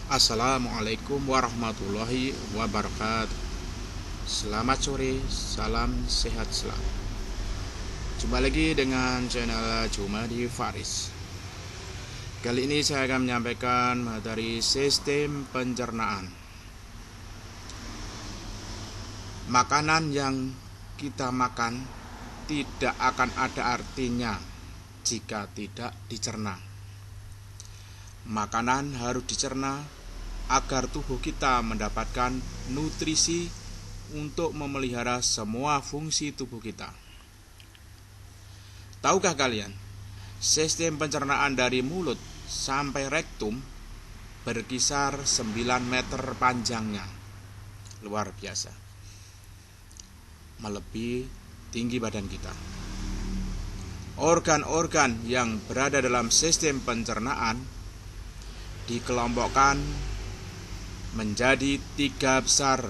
Assalamualaikum warahmatullahi wabarakatuh. Selamat sore, salam sehat selalu. Jumpa lagi dengan channel Jumadi Faris. Kali ini saya akan menyampaikan materi sistem pencernaan. Makanan yang kita makan tidak akan ada artinya jika tidak dicerna. Makanan harus dicerna agar tubuh kita mendapatkan nutrisi untuk memelihara semua fungsi tubuh kita. Tahukah kalian, sistem pencernaan dari mulut sampai rektum berkisar 9 meter panjangnya. Luar biasa. Melebihi tinggi badan kita. Organ-organ yang berada dalam sistem pencernaan dikelompokkan menjadi 3 besar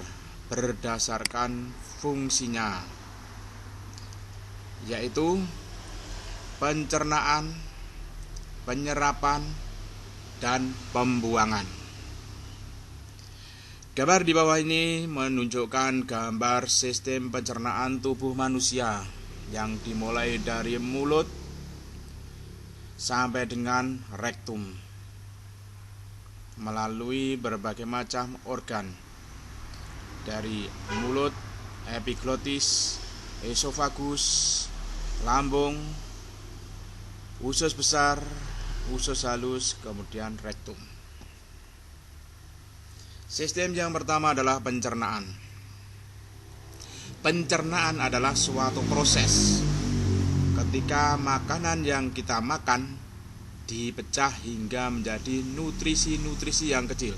berdasarkan fungsinya, yaitu pencernaan, penyerapan, dan pembuangan. Gambar di bawah ini menunjukkan gambar sistem pencernaan tubuh manusia yang dimulai dari mulut sampai dengan rektum, melalui berbagai macam organ dari mulut, epiglotis, esofagus, lambung, usus besar, usus halus, kemudian rektum. Sistem yang pertama adalah pencernaan. Pencernaan adalah suatu proses ketika makanan yang kita makan dipecah hingga menjadi nutrisi-nutrisi yang kecil.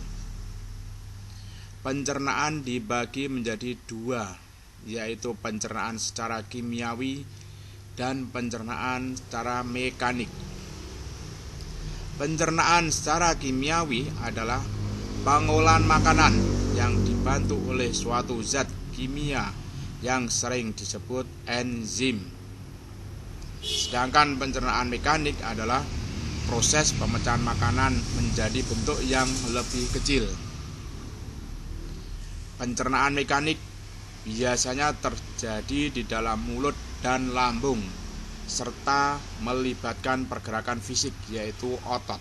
Pencernaan dibagi menjadi 2, yaitu pencernaan secara kimiawi dan pencernaan secara mekanik. Pencernaan secara kimiawi adalah pengolahan makanan yang dibantu oleh suatu zat kimia yang sering disebut enzim. Sedangkan pencernaan mekanik adalah proses pemecahan makanan menjadi bentuk yang lebih kecil. Pencernaan mekanik biasanya terjadi di dalam mulut dan lambung, serta melibatkan pergerakan fisik, yaitu otot.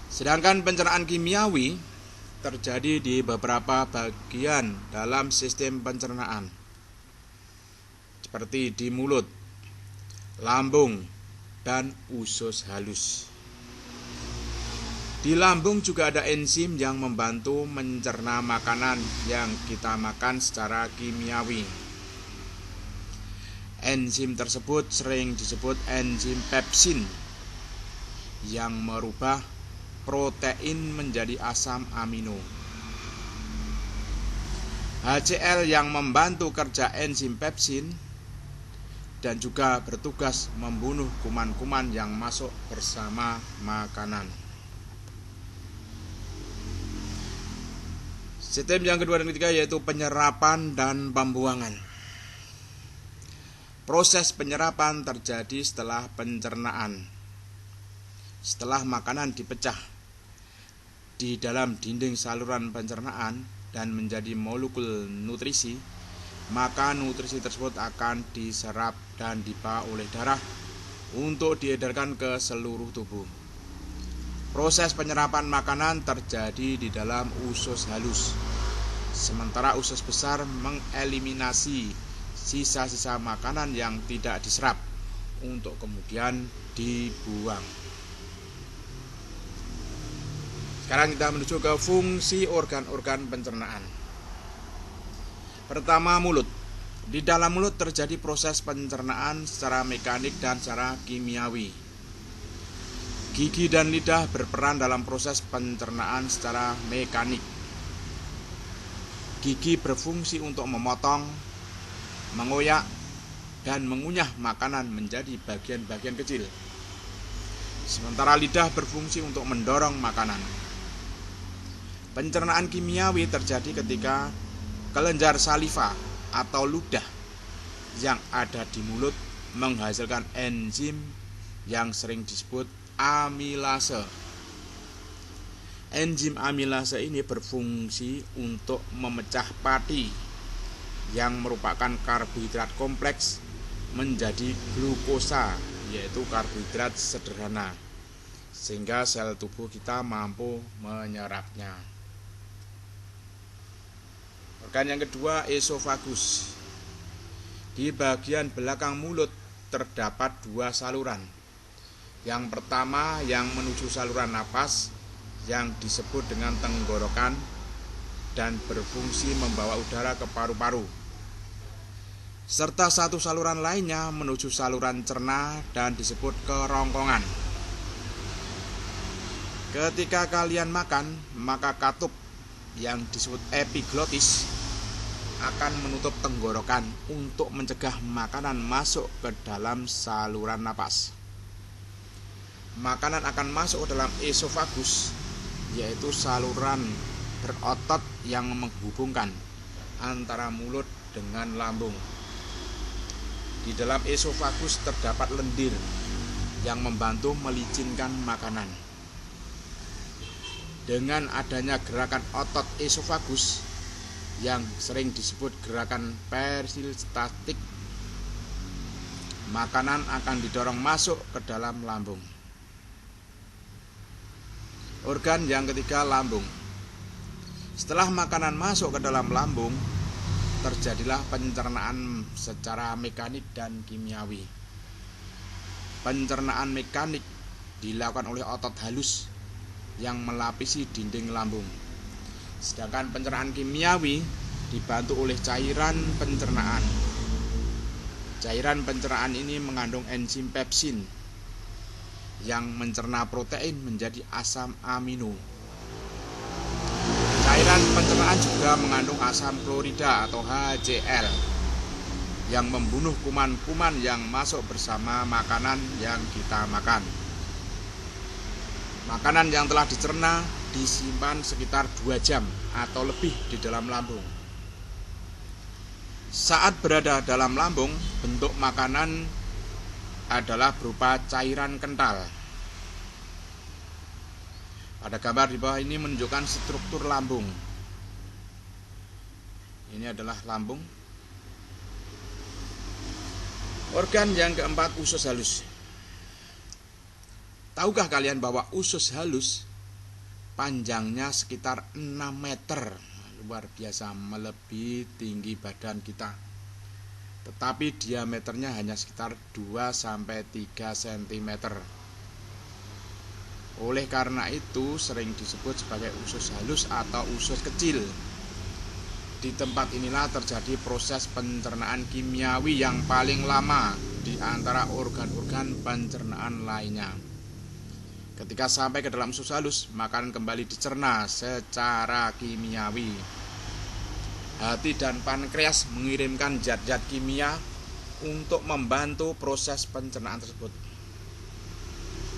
Sedangkan pencernaan kimiawi terjadi di beberapa bagian dalam sistem pencernaan, seperti di mulut, lambung, dan usus halus. Di lambung juga ada enzim yang membantu mencerna makanan yang kita makan secara kimiawi. Enzim tersebut sering disebut enzim pepsin yang merubah protein menjadi asam amino. HCl yang membantu kerja enzim pepsin dan juga bertugas membunuh kuman-kuman yang masuk bersama makanan. Sistem yang kedua dan ketiga yaitu penyerapan dan pembuangan. Proses penyerapan terjadi setelah pencernaan. Setelah makanan dipecah di dalam dinding saluran pencernaan dan menjadi molekul nutrisi, maka nutrisi tersebut akan diserap dan dibawa oleh darah untuk diedarkan ke seluruh tubuh. Proses penyerapan makanan terjadi di dalam usus halus, sementara usus besar mengeliminasi sisa-sisa makanan yang tidak diserap untuk kemudian dibuang. Sekarang kita menuju ke fungsi organ-organ pencernaan. Pertama, mulut. Di dalam mulut terjadi proses pencernaan secara mekanik dan secara kimiawi. Gigi dan lidah berperan dalam proses pencernaan secara mekanik. Gigi berfungsi untuk memotong, mengoyak, dan mengunyah makanan menjadi bagian-bagian kecil. Sementara lidah berfungsi untuk mendorong makanan. Pencernaan kimiawi terjadi ketika kelenjar saliva atau ludah yang ada di mulut menghasilkan enzim yang sering disebut amilase. Enzim amilase ini berfungsi untuk memecah pati yang merupakan karbohidrat kompleks menjadi glukosa, yaitu karbohidrat sederhana, sehingga sel tubuh kita mampu menyerapnya. Organ yang kedua, esofagus. Di bagian belakang mulut terdapat dua saluran. Yang pertama yang menuju saluran napas yang disebut dengan tenggorokan dan berfungsi membawa udara ke paru-paru, serta satu saluran lainnya menuju saluran cerna dan disebut kerongkongan. Ketika kalian makan, maka katup yang disebut epiglotis akan menutup tenggorokan untuk mencegah makanan masuk ke dalam saluran napas. Makanan akan masuk ke dalam esofagus, yaitu saluran berotot yang menghubungkan antara mulut dengan lambung. Di dalam esofagus terdapat lendir yang membantu melicinkan makanan. Dengan adanya gerakan otot esofagus yang sering disebut gerakan peristaltik, makanan akan didorong masuk ke dalam lambung. Organ yang ketiga, lambung. Setelah makanan masuk ke dalam lambung, terjadilah pencernaan secara mekanik dan kimiawi. Pencernaan mekanik dilakukan oleh otot halus yang melapisi dinding lambung. Sedangkan pencernaan kimiawi dibantu oleh cairan pencernaan. Cairan pencernaan ini mengandung enzim pepsin yang mencerna protein menjadi asam amino. Cairan pencernaan juga mengandung asam klorida atau HCl yang membunuh kuman-kuman yang masuk bersama makanan yang kita makan. Makanan yang telah dicerna disimpan sekitar 2 jam atau lebih di dalam lambung. Saat berada dalam lambung, bentuk makanan adalah berupa cairan kental. Pada gambar di bawah ini menunjukkan struktur lambung. Ini adalah lambung. Organ yang keempat, usus halus. Tahukah kalian bahwa usus halus panjangnya sekitar 6 meter? Luar biasa, melebihi tinggi badan kita. Tetapi diameternya hanya sekitar 2-3 cm. Oleh karena itu sering disebut sebagai usus halus atau usus kecil. Di tempat inilah terjadi proses pencernaan kimiawi yang paling lama di antara organ-organ pencernaan lainnya. Ketika sampai ke dalam usus halus, makanan kembali dicerna secara kimiawi. Hati dan pankreas mengirimkan zat-zat kimia untuk membantu proses pencernaan tersebut.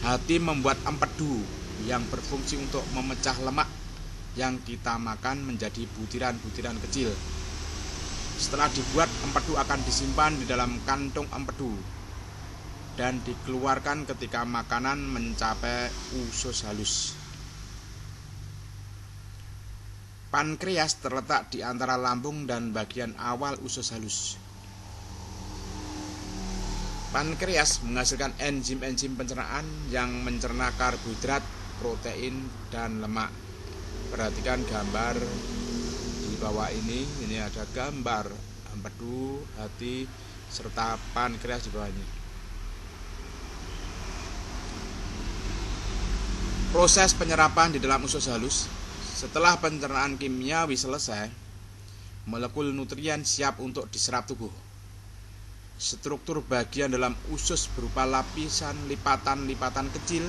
Hati membuat empedu yang berfungsi untuk memecah lemak yang kita makan menjadi butiran-butiran kecil. Setelah dibuat, empedu akan disimpan di dalam kantung empedu dan dikeluarkan ketika makanan mencapai usus halus. Pankreas terletak di antara lambung dan bagian awal usus halus. Pankreas menghasilkan enzim-enzim pencernaan yang mencerna karbohidrat, protein, dan lemak. Perhatikan gambar di bawah ini ada gambar empedu, hati, serta pankreas di bawah ini. Proses penyerapan di dalam usus halus. Setelah pencernaan kimiawi selesai, molekul nutrien siap untuk diserap tubuh. Struktur bagian dalam usus berupa lapisan lipatan-lipatan kecil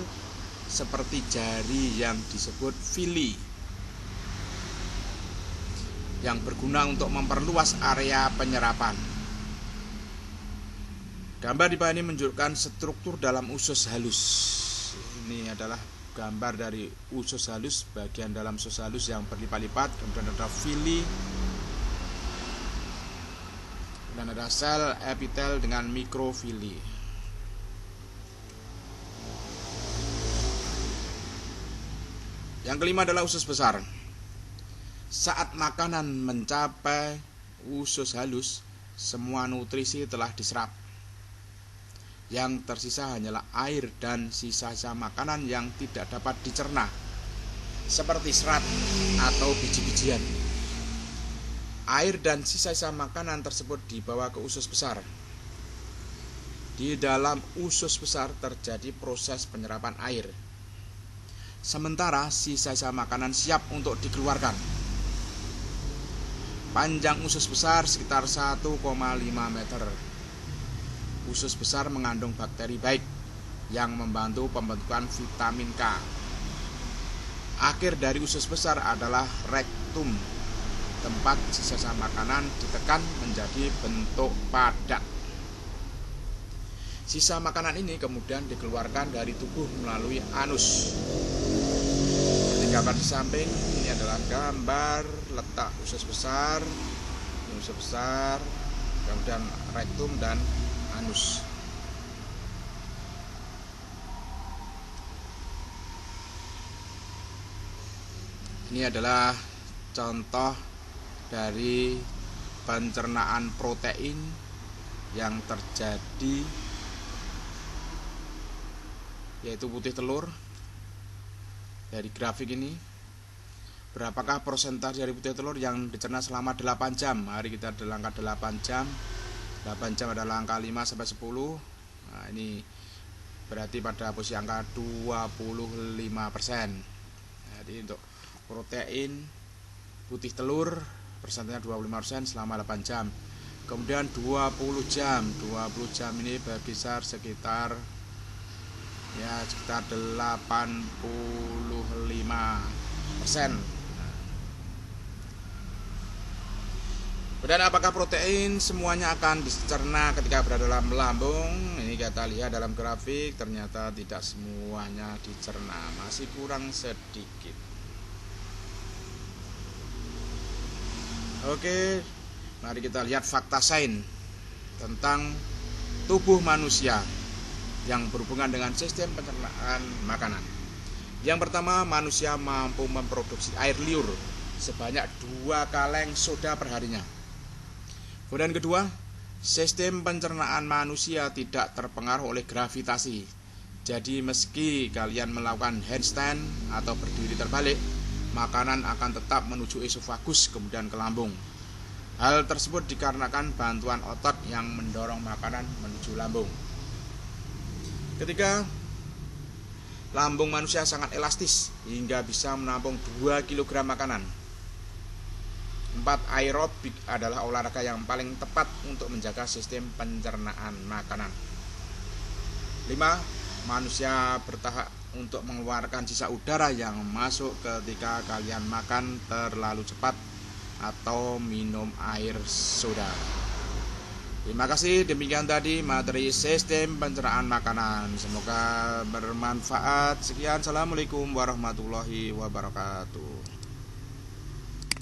seperti jari yang disebut villi, yang berguna untuk memperluas area penyerapan. Gambar di bawah ini menunjukkan struktur dalam usus halus. Ini adalah gambar dari usus halus, bagian dalam usus halus yang berlipat-lipat, kemudian ada villi, dan ada sel epitel dengan mikrofili. Yang kelima adalah usus besar. Saat makanan mencapai usus halus, semua nutrisi telah diserap. Yang tersisa hanyalah air dan sisa-sisa makanan yang tidak dapat dicerna, seperti serat atau biji-bijian. Air dan sisa-sisa makanan tersebut dibawa ke usus besar. Di dalam usus besar terjadi proses penyerapan air, sementara sisa-sisa makanan siap untuk dikeluarkan. Panjang usus besar sekitar 1,5 meter. Usus besar mengandung bakteri baik yang membantu pembentukan vitamin K. Akhir dari usus besar adalah rektum, tempat sisa-sisa makanan ditekan menjadi bentuk padat. Sisa makanan ini kemudian dikeluarkan dari tubuh melalui anus. Gambar di samping ini adalah gambar letak usus besar, kemudian rektum dan anus. Ini adalah contoh dari pencernaan protein yang terjadi, yaitu putih telur. Dari grafik ini, berapakah persentase dari putih telur yang dicerna selama 8 jam? Mari kita ada angka 8 jam. 8 jam adalah angka 5 sampai 10. Nah, ini berarti pada posisi angka 25%. Jadi untuk protein putih telur persentasenya 25% selama 8 jam. Kemudian 20 jam. 20 jam ini berkisar sekitar 85%. Dan apakah protein semuanya akan dicerna ketika berada dalam lambung? Ini kita lihat dalam grafik, ternyata tidak semuanya dicerna, masih kurang sedikit. Oke, mari kita lihat fakta sains tentang tubuh manusia yang berhubungan dengan sistem pencernaan makanan. Yang pertama, manusia mampu memproduksi air liur sebanyak 2 kaleng soda perharinya. Kemudian kedua, sistem pencernaan manusia tidak terpengaruh oleh gravitasi. Jadi meski kalian melakukan handstand atau berdiri terbalik, makanan akan tetap menuju esofagus kemudian ke lambung. Hal tersebut dikarenakan bantuan otot yang mendorong makanan menuju lambung. Ketiga, lambung manusia sangat elastis hingga bisa menampung 2 kg makanan. 4. Aerobik adalah olahraga yang paling tepat untuk menjaga sistem pencernaan makanan. 5. Manusia bertahap untuk mengeluarkan sisa udara yang masuk ketika kalian makan terlalu cepat atau minum air soda. Terima kasih, demikian tadi materi sistem pencernaan makanan. Semoga bermanfaat. Sekian, assalamualaikum warahmatullahi wabarakatuh.